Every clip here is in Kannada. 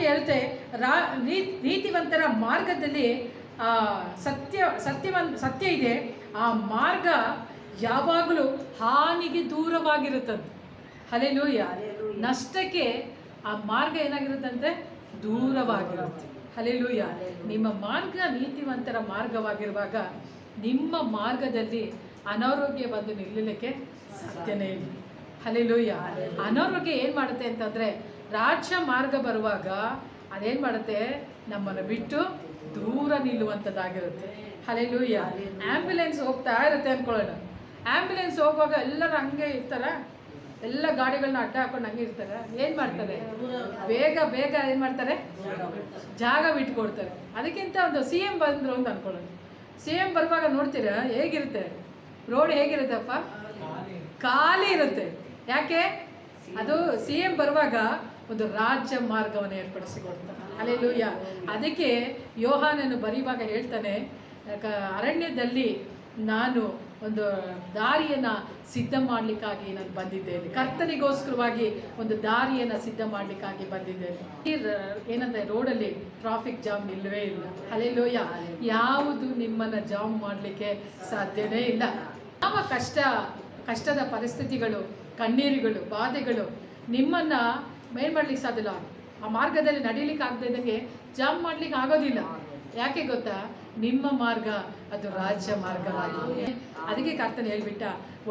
ವಾಕ್ಯ ಹೇಳುತ್ತೆ, ನೀತಿವಂತರ ಮಾರ್ಗದಲ್ಲಿ ಸತ್ಯ ಇದೆ, ಆ ಮಾರ್ಗ ಯಾವಾಗಲೂ ಹಾನಿಗೆ ದೂರವಾಗಿರುತ್ತದೆ. ಹಲ್ಲೆಲೂಯಾ. ನಷ್ಟಕ್ಕೆ ಆ ಮಾರ್ಗ ಏನಾಗಿರುತ್ತಂತೆ? ದೂರವಾಗಿರುತ್ತೆ. ಹಲ್ಲೆಲೂಯಾ. ನಿಮ್ಮ ಮಾರ್ಗ ನೀತಿವಂತರ ಮಾರ್ಗವಾಗಿರುವಾಗ ನಿಮ್ಮ ಮಾರ್ಗದಲ್ಲಿ ಅನಾರೋಗ್ಯ ಬಂದು ನಿಲ್ಲಲಿಕ್ಕೆ ಸಾಧ್ಯನೇ ಇಲ್ಲ. ಹಲ್ಲೆಲೂಯಾ. ಅನಾರೋಗ್ಯ ಏನು ಮಾಡುತ್ತೆ ಅಂತಂದರೆ, ರಾಜ್ಯ ಮಾರ್ಗ ಬರುವಾಗ ಅದೇನು ಮಾಡುತ್ತೆ? ನಮ್ಮನ್ನು ಬಿಟ್ಟು ದೂರ ನಿಲ್ಲುವಂಥದ್ದಾಗಿರುತ್ತೆ. ಹಲ್ಲೆಲೂಯಾ. ಆ್ಯಂಬುಲೆನ್ಸ್ ಹೋಗ್ತಾ ಇರುತ್ತೆ ಅಂದ್ಕೊಳ್ಳೋಣ. ಆ್ಯಂಬುಲೆನ್ಸ್ ಹೋಗುವಾಗ ಎಲ್ಲರೂ ಹಂಗೆ ಇರ್ತಾರೆ, ಎಲ್ಲ ಗಾಡಿಗಳನ್ನ ಅಡ್ಡ ಹಾಕೊಂಡು ಹಂಗೆ ಇರ್ತಾರೆ. ಏನು ಮಾಡ್ತಾರೆ? ಬೇಗ ಬೇಗ ಏನು ಮಾಡ್ತಾರೆ? ಜಾಗ ಬಿಟ್ಕೊಡ್ತಾರೆ. ಅದಕ್ಕಿಂತ ಒಂದು CM ಬಂದರು ಅಂತ ಅಂದ್ಕೊಳ್ಳೋಣ. CM ಬರುವಾಗ ನೋಡ್ತೀರಾ ಹೇಗಿರುತ್ತೆ? ರೋಡ್ ಹೇಗಿರುತ್ತಪ್ಪ? ಖಾಲಿ ಇರುತ್ತೆ. ಯಾಕೆ? ಅದು CM ಬರುವಾಗ ಒಂದು ರಾಜ್ಯ ಮಾರ್ಗವನ್ನು ಏರ್ಪಡಿಸಿಕೊಡ್ತಾನೆ. ಹಲ್ಲೆಲೂಯಾ. ಅದಕ್ಕೆ ಯೋಹಾನನು ಬರೆಯುವಾಗ ಹೇಳ್ತಾನೆ, ಅರಣ್ಯದಲ್ಲಿ ನಾನು ಒಂದು ದಾರಿಯನ್ನು ಸಿದ್ಧ ಮಾಡಲಿಕ್ಕಾಗಿ ನಾನು ಬಂದಿದ್ದೇನೆ, ಕರ್ತನಿಗೋಸ್ಕರವಾಗಿ ಒಂದು ದಾರಿಯನ್ನು ಸಿದ್ಧ ಮಾಡಲಿಕ್ಕಾಗಿ ಬಂದಿದ್ದೇನೆ. ಏನಂದರೆ ರೋಡಲ್ಲಿ ಟ್ರಾಫಿಕ್ ಜಾಮ್ ಇಲ್ಲವೇ ಇಲ್ಲ. ಹಲ್ಲೆಲೂಯಾ. ಯಾವುದು ನಿಮ್ಮನ್ನು ಜಾಮ್ ಮಾಡಲಿಕ್ಕೆ ಸಾಧ್ಯನೇ ಇಲ್ಲ. ಯಾವ ಕಷ್ಟದ ಪರಿಸ್ಥಿತಿಗಳು, ಕಣ್ಣೀರುಗಳು, ಬಾಧೆಗಳು ನಿಮ್ಮನ್ನು ಮೇಲ್ ಮಾಡ್ಲಿಕ್ಕೆ ಸಾಧ್ಯಲ್ಲ. ಆ ಮಾರ್ಗದಲ್ಲಿ ನಡೀಲಿಕ್ಕೆ ಆಗದೆ ಇದ್ದಂಗೆ ಜಾಮ್ ಮಾಡ್ಲಿಕ್ಕೆ ಆಗೋದಿಲ್ಲ. ಯಾಕೆ ಗೊತ್ತಾ? ನಿಮ್ಮ ಮಾರ್ಗ ಅದು ರಾಜ್ಯ ಮಾರ್ಗವಾಗಿದೆ. ಅದಕ್ಕೆ ಕರ್ತನ ಹೇಳ್ಬಿಟ್ಟ,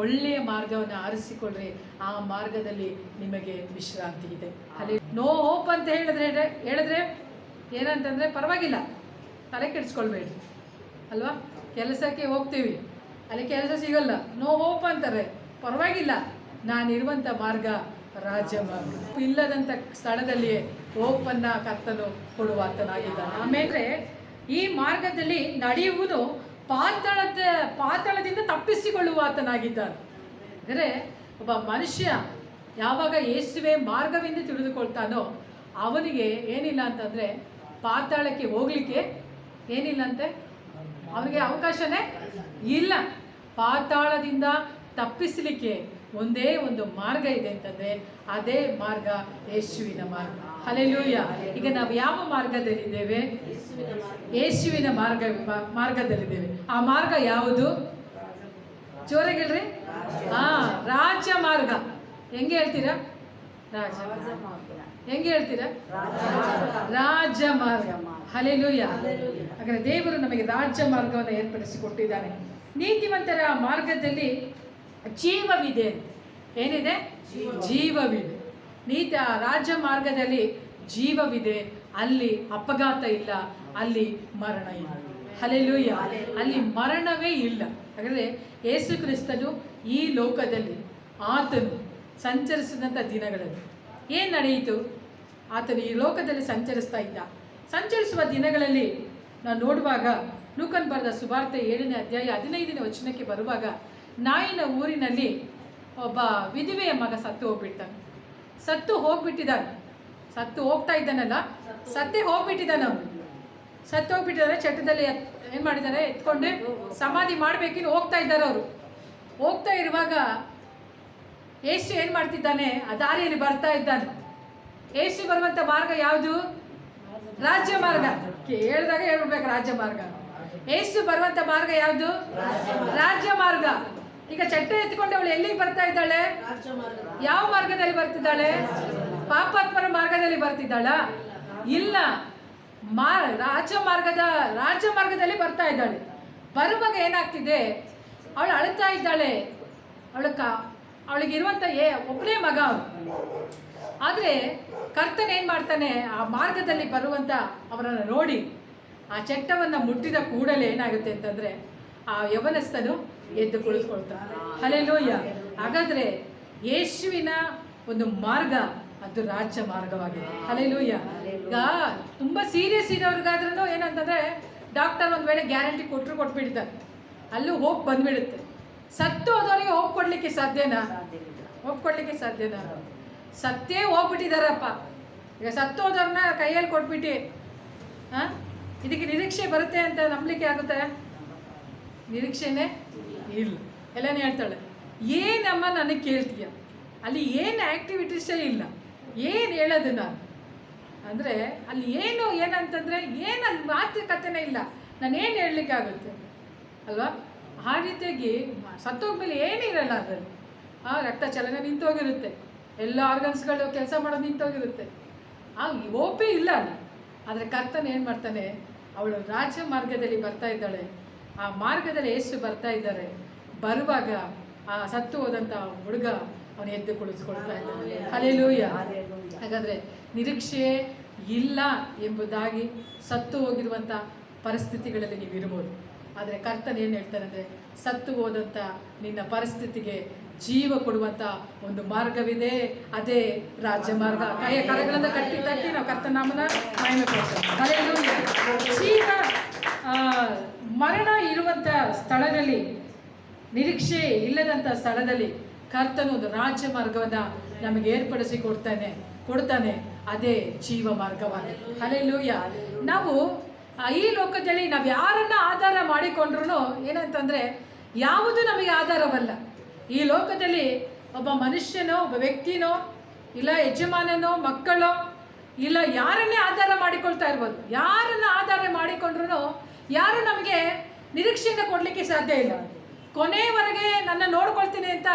ಒಳ್ಳೆಯ ಮಾರ್ಗವನ್ನು ಆರಿಸಿಕೊಳ್ಳ್ರಿ, ಆ ಮಾರ್ಗದಲ್ಲಿ ನಿಮಗೆ ವಿಶ್ರಾಂತಿ ಇದೆ. ಅಲ್ಲಿ ನೋ ಹೋಪ್ ಅಂತ ಹೇಳಿದ್ರೆ ಏನಂತಂದರೆ, ಪರವಾಗಿಲ್ಲ, ತಲೆ ಕೆಡಿಸ್ಕೊಳ್ಬೇಡಿ ಅಲ್ವಾ. ಕೆಲಸಕ್ಕೆ ಹೋಗ್ತೀವಿ, ಅಲ್ಲಿ ಕೆಲಸ ಸಿಗಲ್ಲ, ನೋ ಹೋಪ್ ಅಂತಾರೆ, ಪರವಾಗಿಲ್ಲ, ನಾನಿರುವಂಥ ಮಾರ್ಗ ರಾಜ್ಯ ಮಾರ್ಗ. ಇಲ್ಲದಂಥ ಸ್ಥಳದಲ್ಲಿಯೇ ಹೋಪನ್ನು ಕರ್ತನು ಕೊಡುವಾತನಾಗಿದ್ದಾನೆ. ಆಮೇಲೆ ಈ ಮಾರ್ಗದಲ್ಲಿ ನಡೆಯುವುದು ಪಾತಾಳದಿಂದ ತಪ್ಪಿಸಿಕೊಳ್ಳುವಾತನಾಗಿದ್ದಾನೆ. ಅಂದರೆ ಒಬ್ಬ ಮನುಷ್ಯ ಯಾವಾಗ ಯೇಸುವೆ ಮಾರ್ಗವೆಂದು ತಿಳಿದುಕೊಳ್ತಾನೋ ಅವನಿಗೆ ಏನಿಲ್ಲ ಅಂತಂದರೆ ಪಾತಾಳಕ್ಕೆ ಹೋಗಲಿಕ್ಕೆ ಏನಿಲ್ಲ ಅಂತೆ, ಅವನಿಗೆ ಅವಕಾಶನೇ ಇಲ್ಲ. ಪಾತಾಳದಿಂದ ತಪ್ಪಿಸಲಿಕ್ಕೆ ಒಂದೇ ಒಂದು ಮಾರ್ಗ ಇದೆ ಅಂತಂದರೆ ಅದೇ ಮಾರ್ಗ ಯೇಸುವಿನ ಮಾರ್ಗ. ಹಲ್ಲೆಲೂಯಾ. ಈಗ ನಾವು ಯಾವ ಮಾರ್ಗದಲ್ಲಿದ್ದೇವೆ? ಯೇಸುವಿನ ಮಾರ್ಗದಲ್ಲಿದ್ದೇವೆ. ಆ ಮಾರ್ಗ ಯಾವುದು? ಜೋರಾಗಿ ಹೇಳ್ರಿ. ರಾಜ್ಯ ಮಾರ್ಗ. ಹೆಂಗೆ ಹೇಳ್ತೀರಾ? ಹೆಂಗೆ ಹೇಳ್ತೀರಾ? ರಾಜ್ಯ ಮಾರ್ಗ. ಹಲ್ಲೆಲೂಯಾ. ಹಾಗಾದ್ರೆ ದೇವರು ನಮಗೆ ರಾಜ್ಯ ಮಾರ್ಗವನ್ನು ಏರ್ಪಡಿಸಿಕೊಟ್ಟಿದ್ದಾನೆ. ನೀತಿವಂತರ ಮಾರ್ಗದಲ್ಲಿ ಜೀವವಿದೆ. ಏನಿದೆ? ಜೀವವಿದೆ. ರಾಜ್ಯ ಮಾರ್ಗದಲ್ಲಿ ಜೀವವಿದೆ. ಅಲ್ಲಿ ಅಪಘಾತ ಇಲ್ಲ, ಅಲ್ಲಿ ಮರಣ ಇಲ್ಲ. ಹಲ್ಲೆಲೂಯಾ. ಅಲ್ಲಿ ಮರಣವೇ ಇಲ್ಲ. ಹಾಗಾದರೆ ಯೇಸು ಕ್ರಿಸ್ತನು ಈ ಲೋಕದಲ್ಲಿ ಆತನು ಸಂಚರಿಸಿದಂಥ ದಿನಗಳಲ್ಲಿ ಏನು ನಡೆಯಿತು? ಆತನು ಈ ಲೋಕದಲ್ಲಿ ಸಂಚರಿಸುವ ದಿನಗಳಲ್ಲಿ ನಾವು ನೋಡುವಾಗ ಲೂಕನ್ ಬರೆದ ಸುವಾರ್ತೆ 7ನೇ ಅಧ್ಯಾಯ 15ನೇ ವಚನಕ್ಕೆ ಬರುವಾಗ, ನಾಯಿನ ಊರಿನಲ್ಲಿ ಒಬ್ಬ ವಿಧವೆಯ ಮಗ ಸತ್ತು ಹೋಗ್ತಾ ಇದ್ದಾನಲ್ಲ, ಸತ್ತೇ ಹೋಗ್ಬಿಟ್ಟಿದ್ದಾನೆ. ಅವನು ಸತ್ತು ಹೋಗ್ಬಿಟ್ಟಿದ್ದಾರೆ. ಚಟ್ಟದಲ್ಲಿ ಏನು ಮಾಡಿದ್ದಾರೆ? ಎತ್ಕೊಂಡು ಸಮಾಧಿ ಮಾಡಬೇಕಿನ್ನು ಹೋಗ್ತಾ ಇದ್ದಾರೆ. ಅವರು ಹೋಗ್ತಾ ಇರುವಾಗ ಯೇಸು ಏನು ಮಾಡ್ತಿದ್ದಾನೆ? ಆ ದಾರಿಯಲ್ಲಿ ಬರ್ತಾ ಇದ್ದಾನೆ. ಯೇಸು ಬರುವಂಥ ಮಾರ್ಗ ಯಾವುದು? ರಾಜ್ಯ ಮಾರ್ಗ. ಹೇಳಿದಾಗ ಹೇಳ್ಬಿಡ್ಬೇಕು, ರಾಜ್ಯ ಮಾರ್ಗ. ಯೇಸು ಬರುವಂಥ ಮಾರ್ಗ ಯಾವುದು? ರಾಜ್ಯ ಮಾರ್ಗ. ಈಗ ಚಟ್ಟೆ ಎತ್ಕೊಂಡು ಅವಳು ಎಲ್ಲಿಗೆ ಬರ್ತಾ ಇದ್ದಾಳೆ? ಯಾವ ಮಾರ್ಗದಲ್ಲಿ ಬರ್ತಿದ್ದಾಳೆ? ಪಾಪಾತ್ಮರ ಮಾರ್ಗದಲ್ಲಿ ಬರ್ತಿದ್ದಾಳ? ಇಲ್ಲ, ರಾಜ್ಯ ಮಾರ್ಗದಲ್ಲಿ ಬರ್ತಾ ಇದ್ದಾಳೆ. ಬರುವಾಗ ಏನಾಗ್ತಿದೆ? ಅವಳು ಅಳ್ತಾ ಇದ್ದಾಳೆ. ಅವಳಿಗಿರುವಂಥ ಒಬ್ಬನೇ ಮಗ ಅವನು. ಆದರೆ ಕರ್ತನ ಏನು ಮಾಡ್ತಾನೆ? ಆ ಮಾರ್ಗದಲ್ಲಿ ಬರುವಂಥ ಅವರನ್ನು ನೋಡಿ ಆ ಚಟ್ಟವನ್ನು ಮುಟ್ಟಿದ ಕೂಡಲೇ ಏನಾಗುತ್ತೆ ಅಂತಂದರೆ ಆ ಯವನಸ್ಥನು ಎದ್ದು ಕುಳಿತುಕೊಳ್ತಾನೆ. ಹಲ್ಲೆಲೂಯಾ. ಹಾಗಾದರೆ ಯೇಸುವಿನ ಒಂದು ಮಾರ್ಗ ಅದು ರಾಜ್ಯ ಮಾರ್ಗವಾಗಿದೆ. ಹಲ್ಲೆಲೂಯಾ. ಈಗ ತುಂಬ ಸೀರಿಯಸ್ ಇರೋರಿಗಾದ್ರೂ ಏನಂತಂದರೆ ಡಾಕ್ಟರ್ ಒಂದು ವೇಳೆ ಗ್ಯಾರಂಟಿ ಕೊಟ್ಬಿಡ್ತಾರೆ, ಅಲ್ಲೂ ಹೋಗಿ ಬಂದುಬಿಡುತ್ತೆ. ಸತ್ತು ಹೋದವರಿಗೆ ಹೋಗ್ಕೊಡ್ಲಿಕ್ಕೆ ಸಾಧ್ಯನಾ? ಸತ್ತೇ ಹೋಗ್ಬಿಟ್ಟಿದ್ದಾರಪ್ಪ. ಈಗ ಸತ್ತು ಹೋದವ್ರನ್ನ ಕೈಯಲ್ಲಿ ಕೊಟ್ಬಿಟ್ಟು ಇದಕ್ಕೆ ನಿರೀಕ್ಷೆ ಬರುತ್ತೆ ಅಂತ ನಂಬಲಿಕ್ಕೆ ಆಗುತ್ತೆ? ನಿರೀಕ್ಷೆನೇ ಇಲ್ಲ. ಎಲ್ಲನೇ ಹೇಳ್ತಾಳೆ, ಏನಮ್ಮ ನನಗೆ ಕೇಳ್ತೀಯ? ಅಲ್ಲಿ ಏನು ಆ್ಯಕ್ಟಿವಿಟೀಸೇ ಇಲ್ಲ, ಏನು ಹೇಳೋದು ನಾನು? ಅಂದರೆ ಅಲ್ಲಿ ಏನಂತಂದರೆ ಅಲ್ಲಿ ಮಾತುಕತೆನೇ ಇಲ್ಲ, ನಾನು ಏನು ಹೇಳಲಿಕ್ಕಾಗುತ್ತೆ ಅಲ್ವಾ? ಆ ರೀತಿಯಾಗಿ ಸತ್ತೋಗ್ಮೇಲೆ ಏನಿರಲ್ಲ ಅದರಲ್ಲಿ. ರಕ್ತ ಚಲನೆ ನಿಂತೋಗಿರುತ್ತೆ, ಎಲ್ಲ ಆರ್ಗನ್ಸ್ಗಳು ಕೆಲಸ ಮಾಡೋದು ನಿಂತೋಗಿರುತ್ತೆ, ಓಪೇ ಇಲ್ಲ ಅಲ್ಲಿ. ಆದರೆ ಕರ್ತನ ಏನು ಮಾಡ್ತಾನೆ, ಅವಳು ರಾಜ ಮಾರ್ಗದಲ್ಲಿ ಬರ್ತಾ ಇದ್ದಾಳೆ, ಆ ಮಾರ್ಗದಲ್ಲಿ ಯೇಸು ಬರ್ತಾ ಇದ್ದಾರೆ. ಬರುವಾಗ ಆ ಸತ್ತು ಹೋದಂಥ ಹುಡುಗ ಅವನು ಎದ್ದು ಕುಳಿತುಕೊಳ್ತಾ ಇದ್ದಾನೆ. ಹಲ್ಲೆಲೂಯಾ. ಹಾಗಾದರೆ ನಿರೀಕ್ಷೆ ಇಲ್ಲ ಎಂಬುದಾಗಿ ಸತ್ತು ಹೋಗಿರುವಂಥ ಪರಿಸ್ಥಿತಿಗಳಲ್ಲಿ ನೀವು ಇರ್ಬೋದು. ಆದರೆ ಕರ್ತನ ಏನು ಹೇಳ್ತಾನೆ ಅಂದರೆ, ಸತ್ತು ಹೋದಂಥ ನಿನ್ನ ಪರಿಸ್ಥಿತಿಗೆ ಜೀವ ಕೊಡುವಂಥ ಒಂದು ಮಾರ್ಗವಿದೆ, ಅದೇ ರಾಜ್ಯ ಮಾರ್ಗ. ಕರಗಳನ್ನು ತಟ್ಟಿ ನಾವು ಕರ್ತನ ನಾಮನ ಮಹಿಮೆ ಪಡಿಸೋಣ. ಹಲ್ಲೆಲೂಯಾ. ಜೀವ ಮರಣ ಇರುವಂಥ ಸ್ಥಳದಲ್ಲಿ, ನಿರೀಕ್ಷೆ ಇಲ್ಲದಂಥ ಸ್ಥಳದಲ್ಲಿ ಕರ್ತನು ಒಂದು ರಾಜ್ಯ ಮಾರ್ಗವನ್ನು ನಮಗೆ ಏರ್ಪಡಿಸಿ ಕೊಡ್ತಾನೆ, ಅದೇ ಜೀವ ಮಾರ್ಗವಾಗಿದೆ. ಹಲ್ಲೆಲೂಯಾ. ನಾವು ಈ ಲೋಕದಲ್ಲಿ ನಾವು ಯಾರನ್ನ ಆಧಾರ ಮಾಡಿಕೊಂಡ್ರು ಏನಂತಂದರೆ, ಯಾವುದು ನಮಗೆ ಆಧಾರವಲ್ಲ. ಈ ಲೋಕದಲ್ಲಿ ಒಬ್ಬ ಮನುಷ್ಯನೋ, ಒಬ್ಬ ವ್ಯಕ್ತಿನೋ, ಇಲ್ಲ ಯಜಮಾನನೋ, ಮಕ್ಕಳೋ, ಇಲ್ಲ ಯಾರನ್ನೇ ಆಧಾರ ಮಾಡಿಕೊಳ್ತಾ ಇರ್ಬೋದು. ಯಾರನ್ನ ಆಧಾರ ಮಾಡಿಕೊಂಡ್ರು ಯಾರು ನಮಗೆ ನಿರೀಕ್ಷೆಯನ್ನು ಕೊಡಲಿಕ್ಕೆ ಸಾಧ್ಯ ಇಲ್ಲ. ಕೊನೆಯವರೆಗೆ ನನ್ನ ನೋಡ್ಕೊಳ್ತೀನಿ ಅಂತ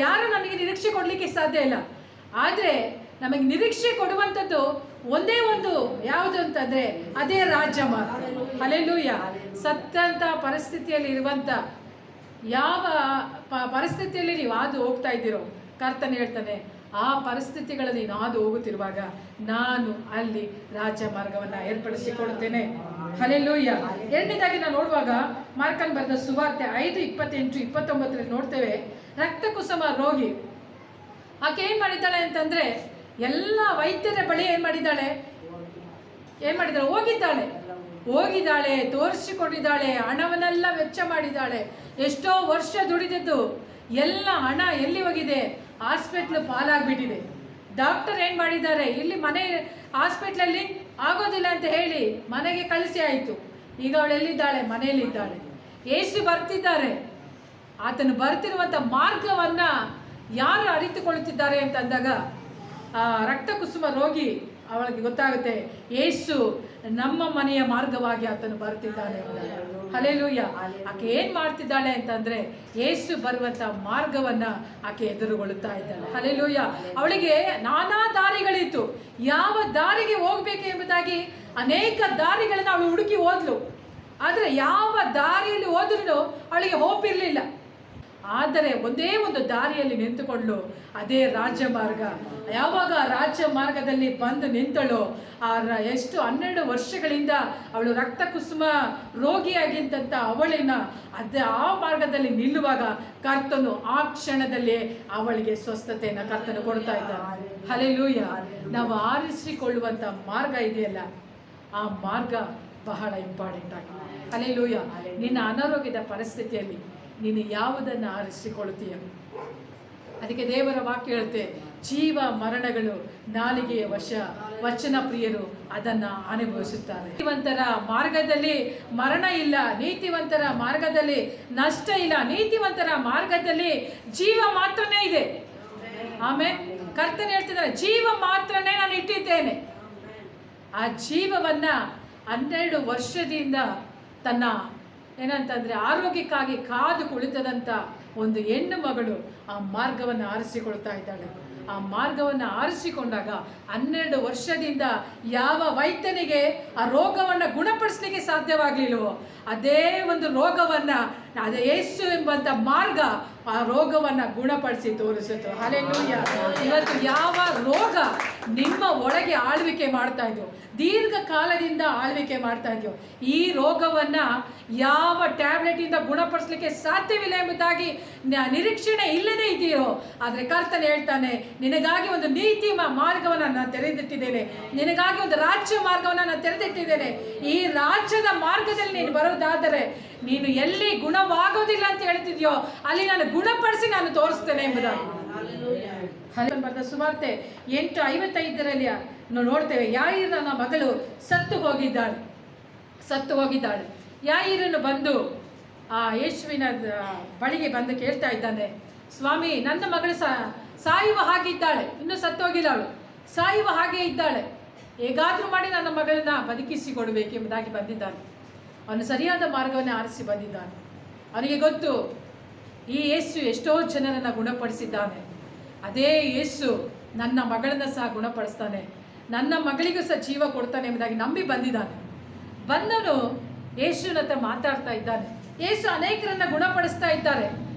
ಯಾರು ನನಗೆ ನಿರೀಕ್ಷೆ ಕೊಡಲಿಕ್ಕೆ ಸಾಧ್ಯ ಇಲ್ಲ. ಆದರೆ ನಮಗೆ ನಿರೀಕ್ಷೆ ಕೊಡುವಂಥದ್ದು ಒಂದೇ ಒಂದು ಯಾವುದು ಅಂತಂದರೆ ಅದೇ ರಾಜ್ಯ ಮಾರ್ಗ. ಹಲ್ಲೆಲೂಯಾ. ಸತ್ತಂಥ ಪರಿಸ್ಥಿತಿಯಲ್ಲಿ ಇರುವಂಥ ಯಾವ ಪರಿಸ್ಥಿತಿಯಲ್ಲಿ ನೀವು ಹಾದು ಹೋಗ್ತಾ ಇದ್ದೀರೋ, ಕರ್ತನ ಹೇಳ್ತಾನೆ, ಆ ಪರಿಸ್ಥಿತಿಗಳಲ್ಲಿ ನೀನು ಹಾದು ಹೋಗುತ್ತಿರುವಾಗ ನಾನು ಅಲ್ಲಿ ರಾಜ್ಯ ಮಾರ್ಗವನ್ನು ಏರ್ಪಡಿಸಿಕೊಡುತ್ತೇನೆ. ಹಲ್ಲೆಲೂಯಾ. ಎರಡನೇದಾಗಿ ನಾವು ನೋಡುವಾಗ ಮಾರ್ಕನ್ ಬರೆದ ಸುವಾರ್ತೆ 5:28-29 ನೋಡ್ತೇವೆ. ರಕ್ತ ಕುಸುಮ ರೋಗಿ, ಆಕೆ ಏನು ಮಾಡಿದ್ದಾಳೆ ಅಂತಂದರೆ, ಎಲ್ಲ ವೈದ್ಯರ ಬಳಿ ಏನು ಮಾಡಿದ್ದಾಳೆ, ಹೋಗಿದ್ದಾಳೆ, ತೋರಿಸಿಕೊಂಡಿದ್ದಾಳೆ, ಹಣವನ್ನೆಲ್ಲ ವೆಚ್ಚ ಮಾಡಿದ್ದಾಳೆ. ಎಷ್ಟೋ ವರ್ಷ ದುಡಿದದ್ದು ಎಲ್ಲ ಹಣ ಎಲ್ಲಿ ಹೋಗಿದೆ? ಹಾಸ್ಪಿಟ್ಲು ಪಾಲಾಗ್ಬಿಟ್ಟಿದೆ. ಡಾಕ್ಟರ್ ಏನು ಮಾಡಿದ್ದಾರೆ, ಇಲ್ಲಿ ಮನೆ ಹಾಸ್ಪಿಟ್ಲಲ್ಲಿ ಆಗೋದಿಲ್ಲ ಅಂತ ಹೇಳಿ ಮನೆಗೆ ಕಳಿಸಿ ಆಯಿತು. ಈಗ ಅವಳು ಎಲ್ಲಿದ್ದಾಳೆ? ಮನೆಯಲ್ಲಿದ್ದಾಳೆ. ಯೇಸು ಬರ್ತಿದ್ದಾರೆ. ಆತನು ಬರ್ತಿರುವಂಥ ಮಾರ್ಗವನ್ನು ಯಾರು ಅರಿತುಕೊಳ್ಳುತ್ತಿದ್ದಾರೆ ಅಂತಂದಾಗ ರಕ್ತ ಕುಸುಮ ರೋಗಿ ಅವಳಿಗೆ ಗೊತ್ತಾಗುತ್ತೆ, ಯೇಸು ನಮ್ಮ ಮನೆಯ ಮಾರ್ಗವಾಗಿ ಆತನು ಬರ್ತಿದ್ದಾನೆ. ಹಲ್ಲೆಲೂಯಾ. ಆಕೆ ಏನು ಮಾಡ್ತಿದ್ದಾಳೆ ಅಂತಂದರೆ, ಯೇಸು ಬರುವಂಥ ಮಾರ್ಗವನ್ನು ಆಕೆ ಎದುರುಗೊಳ್ಳುತ್ತಾ ಇದ್ದಾಳೆ. ಹಲ್ಲೆಲೂಯಾ. ಅವಳಿಗೆ ನಾನಾ ದಾರಿಗಳಿತ್ತು, ಯಾವ ದಾರಿಗೆ ಹೋಗಬೇಕು ಎಂಬುದಾಗಿ ಅನೇಕ ದಾರಿಗಳನ್ನು ಅವಳು ಹುಡುಕಿ ಹೋದ್ಲು. ಆದರೆ ಯಾವ ದಾರಿಯಲ್ಲಿ ಹೋದ್ರೂ ಅವಳಿಗೆ ಹೋಪ್ ಇರಲಿಲ್ಲ. ಆದರೆ ಒಂದೇ ಒಂದು ದಾರಿಯಲ್ಲಿ ನಿಂತುಕೊಂಡು, ಅದೇ ರಾಜ್ಯ ಮಾರ್ಗ. ಯಾವಾಗ ರಾಜ್ಯ ಮಾರ್ಗದಲ್ಲಿ ಬಂದು ನಿಂತಳೋ, ಎಷ್ಟು 12 ವರ್ಷಗಳಿಂದ ಅವಳು ರಕ್ತ ಕುಸುಮ ರೋಗಿಯಾಗಿದ್ದಂಥ ಅವಳಿನ ಆ ಮಾರ್ಗದಲ್ಲಿ ನಿಲ್ಲುವಾಗ ಕರ್ತನು ಆ ಕ್ಷಣದಲ್ಲಿ ಅವಳಿಗೆ ಸ್ವಸ್ಥತೆಯನ್ನು ಕರ್ತನು ಕೊಡ್ತಾ ಇದ್ದಾನೆ. ಹಲ್ಲೆಲೂಯಾ. ನಾವು ಆರಿಸಿಕೊಳ್ಳುವಂಥ ಮಾರ್ಗ ಇದೆಯಲ್ಲ, ಆ ಮಾರ್ಗ ಬಹಳ ಇಂಪಾರ್ಟೆಂಟ್ ಆಗಿದೆ. ಹಲ್ಲೆಲೂಯಾ. ನಿನ್ನ ಅನಾರೋಗ್ಯದ ಪರಿಸ್ಥಿತಿಯಲ್ಲಿ ನೀನು ಯಾವುದನ್ನು ಆರಿಸಿಕೊಳ್ಳುತ್ತೀಯ? ಅದಕ್ಕೆ ದೇವರ ವಾಕ್ಯ ಹೇಳುತ್ತೆ, ಜೀವ ಮರಣಗಳು ನಾಲಿಗೆಯ ವಶ, ವಚನ ಪ್ರಿಯರು ಅದನ್ನು ಅನುಭವಿಸುತ್ತಾರೆ. ನೀತಿವಂತರ ಮಾರ್ಗದಲ್ಲಿ ಮರಣ ಇಲ್ಲ, ನೀತಿವಂತರ ಮಾರ್ಗದಲ್ಲಿ ನಷ್ಟ ಇಲ್ಲ, ನೀತಿವಂತರ ಮಾರ್ಗದಲ್ಲಿ ಜೀವ ಮಾತ್ರನೇ ಇದೆ. ಆಮೇಲೆ ಕರ್ತನ ಹೇಳ್ತಿದ್ದಾರೆ, ಜೀವ ಮಾತ್ರನೇ ನಾನು ಇಟ್ಟಿದ್ದೇನೆ. ಆ ಜೀವವನ್ನು 12 ವರ್ಷದಿಂದ ತನ್ನ ಏನಂತಂದರೆ ಆರೋಗ್ಯಕ್ಕಾಗಿ ಕಾದು ಕುಳಿತದಂಥ ಒಂದು ಹೆಣ್ಣು ಮಗಳು ಆ ಮಾರ್ಗವನ್ನು ಆರಿಸಿಕೊಳ್ತಾ ಇದ್ದಾಳೆ. ಆ ಮಾರ್ಗವನ್ನು ಆರಿಸಿಕೊಂಡಾಗ 12 ವರ್ಷದಿಂದ ಯಾವ ವೈದ್ಯನಿಗೆ ಆ ರೋಗವನ್ನು ಗುಣಪಡಿಸಲಿಕ್ಕೆ ಸಾಧ್ಯವಾಗಲಿಲ್ಲವೋ, ಅದೇ ಒಂದು ರೋಗವನ್ನು ಅದೇ ಯೇಸು ಎಂಬಂಥ ಮಾರ್ಗ ಆ ರೋಗವನ್ನು ಗುಣಪಡಿಸಿ ತೋರಿಸಿತು. ಹಲ್ಲೆಲೂಯಾ. ಇವತ್ತು ಯಾವ ರೋಗ ನಿಮ್ಮ ಒಳಗೆ ಆಳ್ವಿಕೆ ಮಾಡ್ತಾ ಇದೆಯೋ, ದೀರ್ಘಕಾಲದಿಂದ ಆಳ್ವಿಕೆ ಮಾಡ್ತಾ ಇದೆಯೋ, ಈ ರೋಗವನ್ನು ಯಾವ ಟ್ಯಾಬ್ಲೆಟಿಂದ ಗುಣಪಡಿಸಲಿಕ್ಕೆ ಸಾಧ್ಯವಿಲ್ಲ ಎಂಬುದಾಗಿ ನಿರೀಕ್ಷಣೆ ಇಲ್ಲದೇ ಇದೆಯೋ, ಆದರೆ ಕರ್ತನ ಹೇಳ್ತಾನೆ, ನಿನಗಾಗಿ ಒಂದು ನೀತಿ ಮಾರ್ಗವನ್ನು ನಾನು ತೆರೆದಿಟ್ಟಿದ್ದೇನೆ, ನಿನಗಾಗಿ ಒಂದು ರಾಜ್ಯ ಮಾರ್ಗವನ್ನು ನಾನು ತೆರೆದಿಟ್ಟಿದ್ದೇನೆ. ಈ ರಾಜ್ಯದ ಮಾರ್ಗದಲ್ಲಿ ನೀನು ಬರೋದಾದರೆ ನೀನು ಎಲ್ಲಿ ಗುಣವಾಗೋದಿಲ್ಲ ಅಂತ ಹೇಳ್ತಿದ್ಯೋ ಅಲ್ಲಿ ನಾನು ಗುಣಪಡಿಸಿ ನಾನು ತೋರಿಸ್ತೇನೆ ಎಂಬುದಾಗಿ. ಬರೆದ ಸುವಾರ್ತೆ 8:55 ನಾವು ನೋಡ್ತೇವೆ, ಯಾಯೀರನ ಮಗಳು ಸತ್ತು ಹೋಗಿದ್ದಾಳೆ. ಯಾಯೀರನು ಬಂದು ಆ ಯೇಸುವಿನ ಬಳಿಗೆ ಬಂದು ಕೇಳ್ತಾ ಇದ್ದಾನೆ, ಸ್ವಾಮಿ, ನನ್ನ ಮಗಳು ಸಾಯುವ ಹಾಗೆ ಇದ್ದಾಳೆ, ಇನ್ನೂ ಸತ್ತೋಗಿಲ್ಲ, ಅವಳು ಸಾಯುವ ಹಾಗೆ ಇದ್ದಾಳೆ, ಹೇಗಾದರೂ ಮಾಡಿ ನನ್ನ ಮಗಳನ್ನ ಬದುಕಿಸಿಕೊಡಬೇಕೆಂಬುದಾಗಿ ಬಂದಿದ್ದಾನೆ. ಅವನು ಸರಿಯಾದ ಮಾರ್ಗವನ್ನೇ ಆರಿಸಿ ಬಂದಿದ್ದಾನೆ. ಅವನಿಗೆ ಗೊತ್ತು ಈ ಯೇಸು ಎಷ್ಟೋ ಜನರನ್ನು ಗುಣಪಡಿಸಿದ್ದಾನೆ. ಅದೇ ಯೇಸು ನನ್ನ ಮಗಳನ್ನ ಸಹ ಗುಣಪಡಿಸ್ತಾನೆ, ನನ್ನ ಮಗಳಿಗೂ ಸಹ ಜೀವ ಕೊಡ್ತಾನೆ ಎಂಬುದಾಗಿ ನಂಬಿ ಬಂದಿದ್ದಾನೆ. ಬಂದವನು ಯೇಸುವಿನ ಹತ್ರ ಮಾತಾಡ್ತಾ ಇದ್ದಾನೆ. ಯೇಸು ಅನೇಕರನ್ನ ಗುಣಪಡಿಸ್ತಾ ಇದ್ದಾರೆ.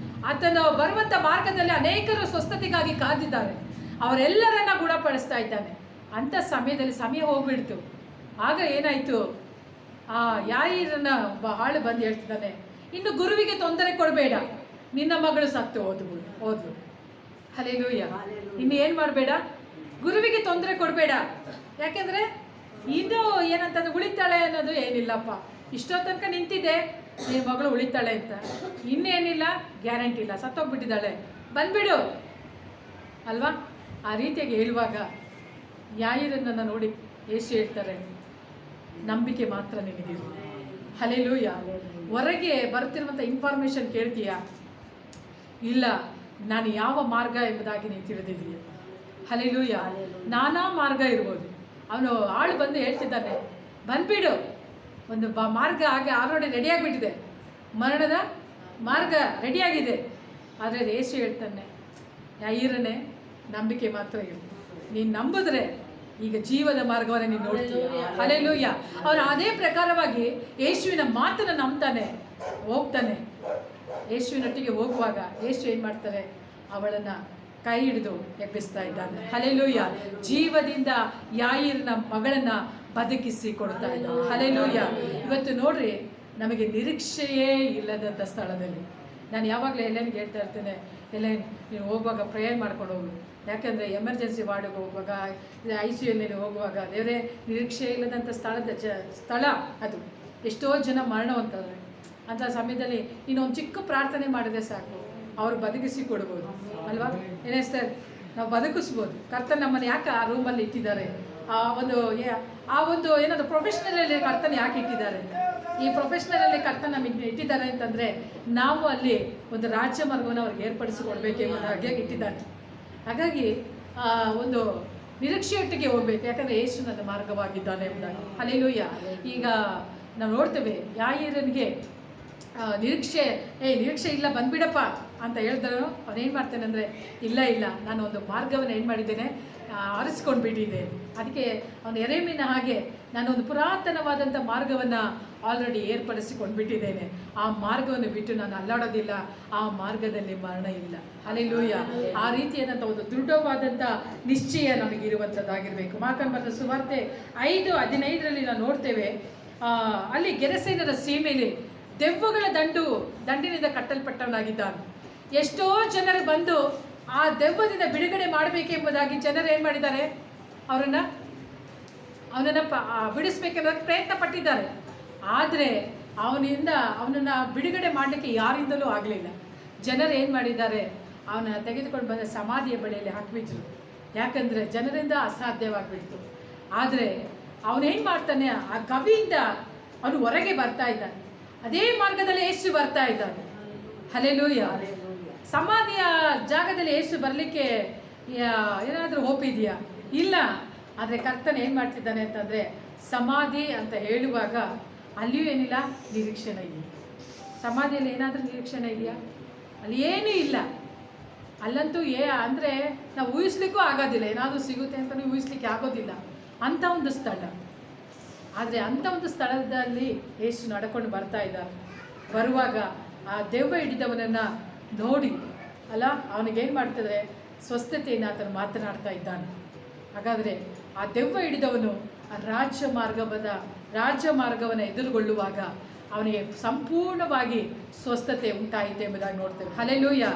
ಆತನು ಬರುವಂಥ ಮಾರ್ಗದಲ್ಲಿ ಅನೇಕರು ಸ್ವಸ್ಥತೆಗಾಗಿ ಕಾದಿದ್ದಾರೆ. ಅವರೆಲ್ಲರನ್ನ ಗುಣಪಡಿಸ್ತಾ ಇದ್ದಾನೆ. ಅಂಥ ಸಮಯದಲ್ಲಿ ಸಮಯ ಹೋಗ್ಬಿಡ್ತು. ಆಗ ಏನಾಯಿತು, ಆ ಯಾಯೀರನ ಒಬ್ಬ ಆಳು ಬಂದು ಹೇಳ್ತಿದ್ದಾನೆ, ಇನ್ನು ಗುರುವಿಗೆ ತೊಂದರೆ ಕೊಡಬೇಡ, ನಿನ್ನ ಮಗಳು ಸತ್ತು ಹೋದ್ಲು. ಹಲ್ಲೆಲೂಯಾ. ಇನ್ನು ಏನು ಮಾಡಬೇಡ, ಗುರುವಿಗೆ ತೊಂದರೆ ಕೊಡಬೇಡ. ಯಾಕೆಂದರೆ ಇನ್ನೂ ಏನಂತಂದ್ರೆ ಉಳಿತಾಳೆ ಅನ್ನೋದು ಏನಿಲ್ಲಪ್ಪ. ಇಷ್ಟೋ ತನಕ ನಿಂತಿದೆ, ನಿನ್ನ ಮಗಳು ಉಳಿತಾಳೆ ಅಂತ. ಇನ್ನೇನಿಲ್ಲ, ಗ್ಯಾರಂಟಿ ಇಲ್ಲ, ಸತ್ತೋಗ್ಬಿಟ್ಟಿದ್ದಾಳೆ, ಬಂದ್ಬಿಡು ಅಲ್ವಾ. ಆ ರೀತಿಯಾಗಿ ಹೇಳುವಾಗ ಯಾಯೀರನನ್ನು ನೋಡಿ ಯೇಸು ಹೇಳ್ತಾರೆ, ನಂಬಿಕೆ ಮಾತ್ರ ನಿನಗಿರು. ಹಲ್ಲೆಲೂಯಾ. ಹೊರಗೆ ಬರ್ತಿರುವಂಥ ಇನ್ಫಾರ್ಮೇಷನ್ ಕೇಳ್ತೀಯಾ? ಇಲ್ಲ, ನಾನು ಯಾವ ಮಾರ್ಗ ಎಂಬುದಾಗಿ ನೀನು ತಿಳಿದಿದ್ದೀಯ. ಹಲ್ಲೆಲೂಯಾ. ನಾನಾ ಮಾರ್ಗ ಇರ್ಬೋದು. ಅವನು ಆಳು ಬಂದು ಹೇಳ್ತಿದ್ದಾನೆ, ಬಂದ್ಬಿಡು, ಒಂದು ಮಾರ್ಗ ಹಾಗೆ ಆಲ್ರೆಡಿ ರೆಡಿಯಾಗಿಬಿಟ್ಟಿದೆ, ಮರಣದ ಮಾರ್ಗ ರೆಡಿಯಾಗಿದೆ. ಆದರೆ ಯೇಸು ಹೇಳ್ತಾನೆ, ಯಾಯೀರನೇ ನಂಬಿಕೆ ಮಾತ್ರ ಇರು. ನೀನು ನಂಬಿದ್ರೆ ಈಗ ಜೀವದ ಮಾರ್ಗವನ್ನು ನೀನು ನೋಡ್ತೀಯ. ಹಲ್ಲೆಲೂಯಾ. ಅವನು ಅದೇ ಪ್ರಕಾರವಾಗಿ ಯೇಸುವಿನ ಮಾತನ್ನು ನಂಬ್ತಾನೆ, ಹೋಗ್ತಾನೆ. ಯೇಸುವಿನೊಟ್ಟಿಗೆ ಹೋಗುವಾಗ ಯೇಸು ಏನು ಮಾಡ್ತಾರೆ, ಅವಳನ್ನು ಕೈ ಹಿಡಿದು ಎಬ್ಬಿಸ್ತಾ ಇದ್ದಾನೆ. ಹಲ್ಲೆಲೂಯಾ. ಜೀವದಿಂದ ಯಾಯೀರನ ಮಗಳನ್ನು ಬದುಕಿಸಿ ಕೊಡ್ತಾ ಇದ್ದಾನೆ. ಹಲ್ಲೆಲೂಯಾ. ಇವತ್ತು ನೋಡ್ರಿ, ನಮಗೆ ನಿರೀಕ್ಷೆಯೇ ಇಲ್ಲದಂಥ ಸ್ಥಳದಲ್ಲಿ ನಾನು ಯಾವಾಗಲೂ ಎಲ್ಲೇನಿಗೆ ಹೇಳ್ತಾ ಇರ್ತೇನೆ, ಎಲ್ಲೇನು ನೀನು ಹೋಗುವಾಗ ಪ್ರೇಯರ್ ಮಾಡ್ಕೊಂಡು ಹೋಗು. ಯಾಕೆಂದರೆ ಎಮರ್ಜೆನ್ಸಿ ವಾರ್ಡಿಗೆ ಹೋಗುವಾಗ, ICU ಹೋಗುವಾಗ, ದೇವರೇ ನಿರೀಕ್ಷೆ ಇಲ್ಲದಂಥ ಸ್ಥಳ ಅದು. ಎಷ್ಟೋ ಜನ ಮರಣವಂತಾರೆ. ಅಂಥ ಸಮಯದಲ್ಲಿ ನೀನು ಒಂದು ಚಿಕ್ಕ ಪ್ರಾರ್ಥನೆ ಮಾಡಿದ್ರೆ ಸಾಕು, ಅವರು ಬದುಕಿಸಿ ಕೊಡ್ಬೋದು ಅಲ್ವಾ. ಏನೇ ಸರ್, ನಾವು ಬದುಕಿಸ್ಬೋದು. ಕರ್ತನ ನಮ್ಮನ್ನು ಯಾಕೆ ಆ ರೂಮಲ್ಲಿ ಇಟ್ಟಿದ್ದಾರೆ, ಆ ಒಂದು ಏನಾದರೂ ಪ್ರೊಫೆಷ್ನಲಲ್ಲಿ ಕರ್ತನ ಯಾಕೆ ಇಟ್ಟಿದ್ದಾರೆ, ಈ ಪ್ರೊಫೆಷ್ನಲಲ್ಲಿ ಕರ್ತನ ನಮಗೆ ಇಟ್ಟಿದ್ದಾರೆ ಅಂತಂದರೆ ನಾವು ಅಲ್ಲಿ ಒಂದು ರಾಜ್ಯ ಮಾರ್ಗವನ್ನು ಅವ್ರಿಗೆ ಏರ್ಪಡಿಸಿಕೊಡ್ಬೇಕೆಂಬುದಾಗಿ ಇಟ್ಟಿದ್ದಾನೆ. ಹಾಗಾಗಿ ಒಂದು ನಿರೀಕ್ಷೆಯೊಟ್ಟಿಗೆ ಹೋಗ್ಬೇಕು. ಯಾಕಂದರೆ ಯೇಸು ನನ್ನ ಮಾರ್ಗವಾಗಿದ್ದಾನೆ ಎಂಬುದಾಗಿ. ಹಲ್ಲೆಲೂಯಾ. ಈಗ ನಾವು ನೋಡ್ತೇವೆ, ಯಾಯೀರನಿಗೆ ನಿರೀಕ್ಷೆ ಇಲ್ಲ, ಬಂದ್ಬಿಡಪ್ಪ ಅಂತ ಹೇಳಿದ್ರು. ಅವನೇನು ಮಾಡ್ತಾನೆ ಅಂದರೆ, ಇಲ್ಲ ನಾನು ಒಂದು ಮಾರ್ಗವನ್ನು ಏನು ಮಾಡಿದ್ದೇನೆ, ಆರಿಸ್ಕೊಂಡು ಬಿಟ್ಟಿದ್ದೇನೆ. ಅದಕ್ಕೆ ಅವನು ಯೆರೆಮೀಯನ ಹಾಗೆ ನಾನೊಂದು ಪುರಾತನವಾದಂಥ ಮಾರ್ಗವನ್ನು ಆಲ್ರೆಡಿ ಏರ್ಪಡಿಸಿಕೊಂಡು ಬಿಟ್ಟಿದ್ದೇನೆ. ಆ ಮಾರ್ಗವನ್ನು ಬಿಟ್ಟು ನಾನು ಅಲ್ಲಾಡೋದಿಲ್ಲ, ಆ ಮಾರ್ಗದಲ್ಲಿ ಮರಣ ಇಲ್ಲ. ಹಲ್ಲೆಲೂಯಾ. ಆ ರೀತಿಯಾದಂಥ ಒಂದು ದೃಢವಾದಂಥ ನಿಶ್ಚಯ ನಮಗಿರುವಂಥದ್ದಾಗಿರಬೇಕು. ಮಾರ್ಕನ ಬರೆದ ಸುವಾರ್ತೆ 5:15 ನಾವು ನೋಡ್ತೇವೆ, ಅಲ್ಲಿ ಗೆರಸೇನರ ಸೀಮೆಯಲ್ಲಿ ದೆವ್ವಗಳ ದಂಡಿನಿಂದ ಕಟ್ಟಲ್ಪಟ್ಟವನಾಗಿದ್ದಾನೆ. ಎಷ್ಟೋ ಜನರು ಬಂದು ಆ ದೆವ್ವದಿಂದ ಬಿಡುಗಡೆ ಮಾಡಬೇಕೆಂಬುದಾಗಿ ಜನರು ಏನು ಮಾಡಿದ್ದಾರೆ, ಅವನನ್ನು ಬಿಡಿಸ್ಬೇಕೆಂಬುದಾಗಿ ಪ್ರಯತ್ನ ಪಟ್ಟಿದ್ದಾರೆ. ಆದರೆ ಅವನನ್ನು ಬಿಡುಗಡೆ ಮಾಡಲಿಕ್ಕೆ ಯಾರಿಂದಲೂ ಆಗಲಿಲ್ಲ. ಜನರು ಏನು ಮಾಡಿದ್ದಾರೆ, ಅವನ ತೆಗೆದುಕೊಂಡು ಬಂದ ಸಮಾಧಿಯ ಬಳಿಯಲ್ಲಿ ಹಾಕಿಬಿಟ್ರು. ಯಾಕಂದರೆ ಜನರಿಂದ ಅಸಾಧ್ಯವಾಗಿಬಿಡ್ತು. ಆದರೆ ಅವನೇನು ಮಾಡ್ತಾನೆ, ಆ ಗವಿಯಿಂದ ಅವನು ಹೊರಗೆ ಬರ್ತಾ ಇದ್ದಾನೆ. ಅದೇ ಮಾರ್ಗದಲ್ಲಿ ಯೇಸು ಬರ್ತಾ ಇದ್ದಾನೆ. ಹಲ್ಲೆಲೂಯಾ. ಸಮಾಧಿಯ ಜಾಗದಲ್ಲಿ ಯೇಸು ಬರಲಿಕ್ಕೆ ಏನಾದರೂ ಹೋಪ್ ಇದೆಯಾ? ಇಲ್ಲ. ಆದರೆ ಕರ್ತನ ಏನು ಮಾಡ್ತಿದ್ದಾನೆ ಅಂತಂದರೆ, ಸಮಾಧಿ ಅಂತ ಹೇಳುವಾಗ ಅಲ್ಲಿಯೂ ಏನಿಲ್ಲ, ನಿರೀಕ್ಷಣೆ ಇಲ್ಲ. ಸಮಾಧಿಯಲ್ಲಿ ಏನಾದರೂ ನಿರೀಕ್ಷಣೆ ಇದೆಯಾ? ಅಲ್ಲಿ ಏನೂ ಇಲ್ಲ. ಅಲ್ಲಂತೂ ಅಂದರೆ ನಾವು ಊಹಿಸ್ಲಿಕ್ಕೂ ಆಗೋದಿಲ್ಲ, ಏನಾದರೂ ಸಿಗುತ್ತೆ ಅಂತಲೂ ಊಹಿಸ್ಲಿಕ್ಕೆ ಆಗೋದಿಲ್ಲ. ಅಂಥ ಒಂದು ಸ್ಥಳ. ಆದರೆ ಅಂಥ ಒಂದು ಸ್ಥಳದಲ್ಲಿ ಯೇಸು ನಡ್ಕೊಂಡು ಬರ್ತಾ ಇದ್ದಾರೆ. ಬರುವಾಗ ಆ ದೆವ್ವ ಹಿಡಿದವನನ್ನು ನೋಡಿ ಅವನಿಗೇನು ಮಾಡ್ತಿದ್ರೆ, ಸ್ವಸ್ಥತೆಯನ್ನು ಆತನು ಮಾತನಾಡ್ತಾ ಇದ್ದಾನೆ. ಹಾಗಾದರೆ ಆ ದೆವ್ವ ಹಿಡಿದವನು ಆ ರಾಜ್ಯ ಮಾರ್ಗವನ್ನು ಎದುರುಗೊಳ್ಳುವಾಗ ಅವನಿಗೆ ಸಂಪೂರ್ಣವಾಗಿ ಸ್ವಸ್ಥತೆ ಉಂಟಾಯಿತು ಎಂಬುದಾಗಿ ನೋಡ್ತೇವೆ. ಹಲ್ಲೆಲೂಯಾ.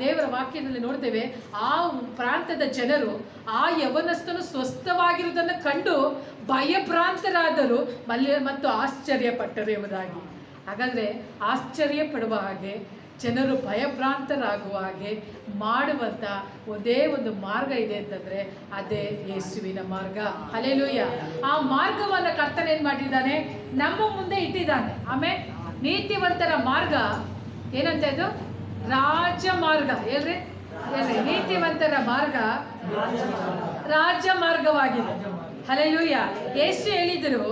ದೇವರ ವಾಕ್ಯದಲ್ಲಿ ನೋಡ್ತೇವೆ, ಆ ಪ್ರಾಂತದ ಜನರು ಆ ಯವನಸ್ಥನು ಸ್ವಸ್ಥವಾಗಿರುವುದನ್ನು ಕಂಡು ಭಯಭ್ರಾಂತರಾದರು ಮತ್ತು ಆಶ್ಚರ್ಯಪಟ್ಟರು ಎಂಬುದಾಗಿ. ಹಾಗಾದರೆ ಆಶ್ಚರ್ಯ ಪಡುವ ಹಾಗೆ, ಜನರು ಭಯಭ್ರಾಂತರಾಗುವ ಹಾಗೆ ಮಾಡುವಂಥ ಒಂದೇ ಒಂದು ಮಾರ್ಗ ಇದೆ ಅಂತಂದರೆ ಅದೇ ಯೇಸುವಿನ ಮಾರ್ಗ. ಹಲ್ಲೆಲೂಯಾ. ಆ ಮಾರ್ಗವನ್ನು ಕರ್ತನ ಏನು ಮಾಡಿದ್ದಾನೆ, ನಮ್ಮ ಮುಂದೆ ಇಟ್ಟಿದ್ದಾನೆ. ಆಮೇಲೆ ನೀತಿವಂತರ ಮಾರ್ಗ ಏನಂತ, ಇದು ರಾಜ್ಯ ಮಾರ್ಗ. ಹೇಳ್ರಿ ನೀತಿವಂತರ ಮಾರ್ಗ ರಾಜ್ಯ ಮಾರ್ಗವಾಗಿದೆ. ಹಲ್ಲೆಲೂಯ. ಯೇಸು ಹೇಳಿದರು